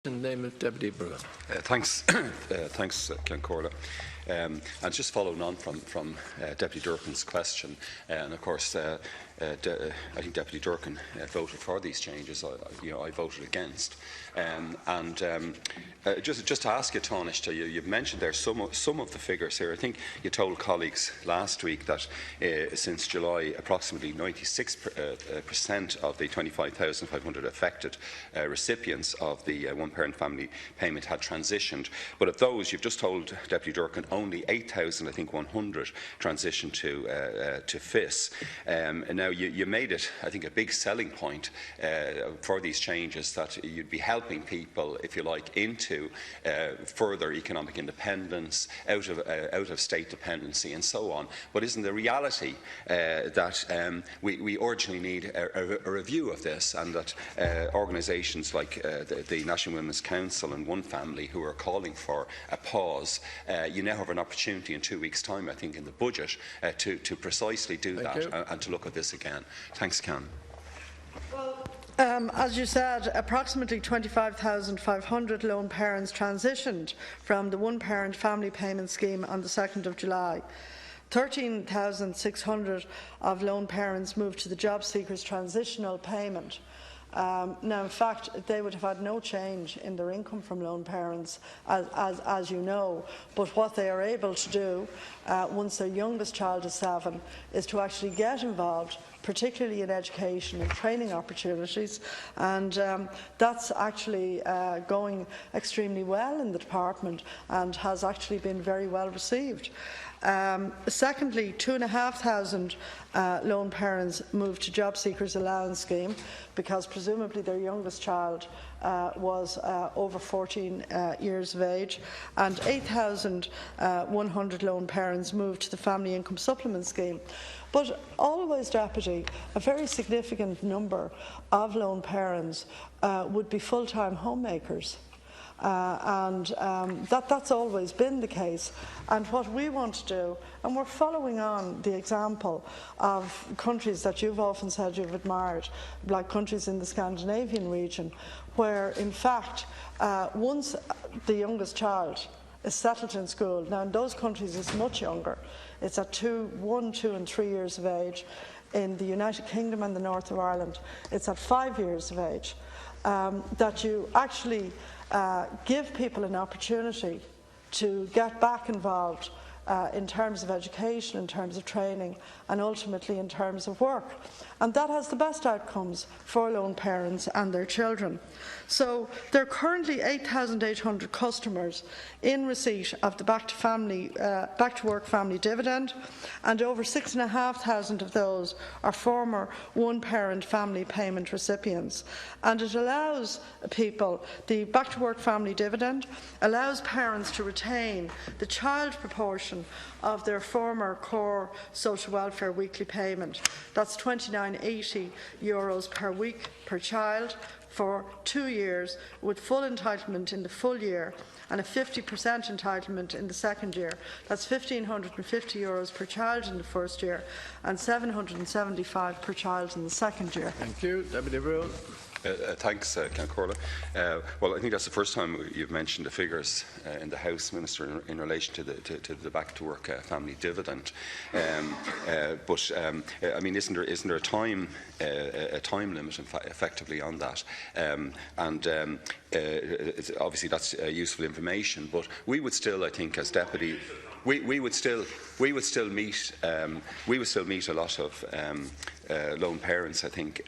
In the name of Deputy Broughan. Thanks, Corla. And just following on from Deputy Durkin's question, and of course, I think Deputy Durkin voted for these changes. I voted against. Just to ask you, Tánaiste, you've mentioned there some of the figures here. I think you told colleagues last week that since July, approximately 96% of the 25,500 affected recipients of the one-parent family payment had transitioned. But of those, you've just told Deputy Durkin only 8,100 transitioned to FIS. And now you made it, I think, a big selling point for these changes that you'd be helping people, if you like, into further economic independence, out of state dependency, and so on. But isn't the reality that we urgently need a review of this, and that organisations like the National Women's Council and One Family, who are calling for a pause, you now have an opportunity in 2 weeks' time, I think, in the budget to precisely do and to look at this again. Thanks, Can. Well, as you said, approximately 25,500 lone parents transitioned from the one-parent family payment scheme on the 2nd of July. 13,600 of lone parents moved to the job seekers transitional payment. Now, in fact, they would have had no change in their income from lone parents, as you know. But what they are able to do, once their youngest child is 7, is to actually get involved, particularly in education and training opportunities, and that's actually going extremely well in the department and has actually been very well received. Secondly, 2,500 lone parents moved to Job Seekers Allowance Scheme because presumably their youngest child was over 14 years of age, and 8,100 lone parents moved to the Family Income Supplement Scheme. But always, Deputy, a very significant number of lone parents would be full-time homemakers. That's always been the case. And what we want to do, and we're following on the example of countries that you've often said you've admired, like countries in the Scandinavian region, where in fact once the youngest child is settled in school, now in those countries it's much younger, it's at 1, 2 and 3 years of age. In the United Kingdom and the north of Ireland it's at 5 years of age, that you actually give people an opportunity to get back involved in terms of education, in terms of training, and ultimately in terms of work. And that has the best outcomes for lone parents and their children. So there are currently 8,800 customers in receipt of the Back to Work family dividend, and over 6,500 of those are former one-parent family payment recipients. And it allows people, the Back to Work family dividend allows parents to retain the child proportion of their former core social welfare weekly payment. That's €29.80 per week per child for 2 years, with full entitlement in the full year and a 50% entitlement in the second year. That's €1,550 per child in the first year and €775 per child in the second year. Thank you. Deputy Broughan. Thanks, Corla. Well, I think that's the first time you've mentioned the figures in the House, Minister, in relation to the Back to Work family dividend. But I mean, isn't there a time limit, effectively, on that? Obviously, that's useful information. But we would still, I think, as deputy, we would still meet a lot of lone parents, I think,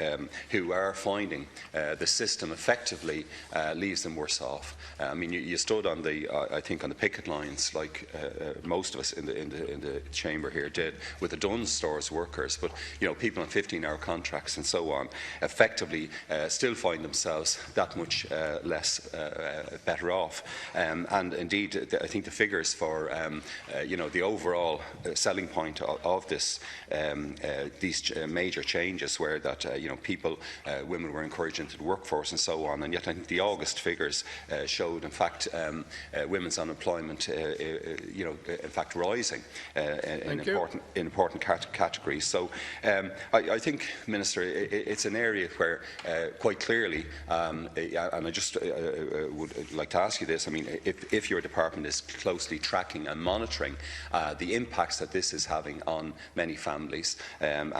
who are finding the system effectively leaves them worse off. I mean, you stood on I think, on the picket lines, like most of us in the chamber here did, with the Dunn's stores workers. But people on 15-hour contracts and so on, effectively still find themselves that much less better off. And indeed, I think the figures for the overall selling point of this these major changes were that women were encouraged into the workforce and so on, and yet I think the August figures showed, in fact, women's unemployment in fact rising in important categories. So I think, Minister, it's an area where quite clearly, and I just would like to ask you this. I mean, if your department is closely tracking and monitoring the impacts that this is having on many families, and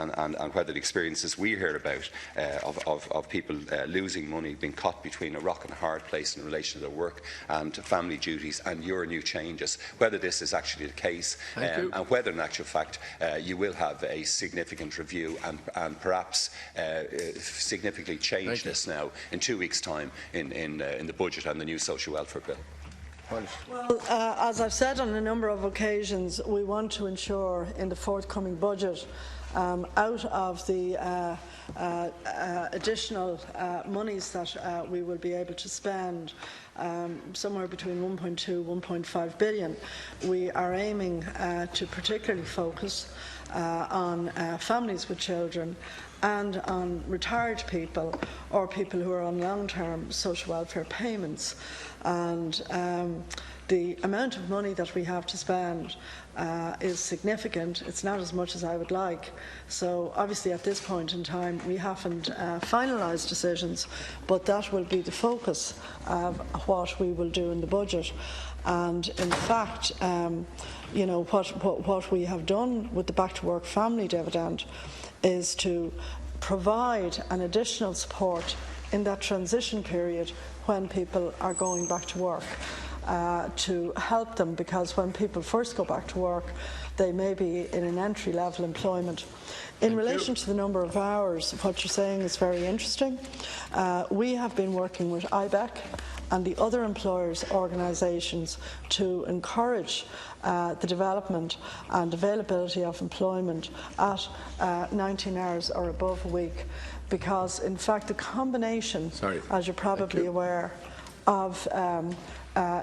whether the experiences we hear about of people losing money, being caught between a rock and a hard place in relation to their work and family duties, and your new changes, whether this is actually the case, and whether in actual fact you will have a significant review and perhaps significantly change this now in 2 weeks' time in the budget and the new social welfare bill. Well, as I've said on a number of occasions, we want to ensure in the forthcoming budget, out of the additional monies that we will be able to spend, somewhere between 1.2 and 1.5 billion, we are aiming to particularly focus on families with children and on retired people or people who are on long-term social welfare payments. And the amount of money that we have to spend is significant. It's not as much as I would like. So obviously at this point in time we haven't finalised decisions, but that will be the focus of what we will do in the budget. And in fact, you know, what we have done with the Back to Work family dividend is to provide an additional support in that transition period when people are going back to work, to help them, because when people first go back to work they may be in an entry-level employment. In relation to the number of hours, what you're saying is very interesting. We have been working with IBEC and the other employers' organisations to encourage the development and availability of employment at 19 hours or above a week, because in fact the combination, as you're probably aware, of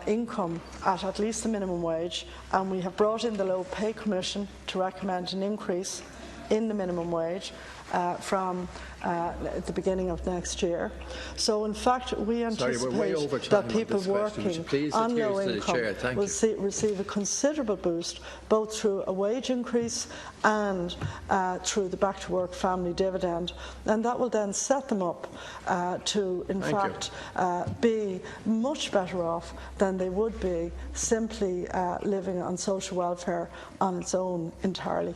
income at least the minimum wage, and we have brought in the Low Pay Commission to recommend an increase in the minimum wage from the beginning of next year. So in fact we anticipate that people working on low income will receive a considerable boost, both through a wage increase and through the Back to Work family dividend, and that will then set them up to in fact be much better off than they would be simply living on social welfare on its own entirely.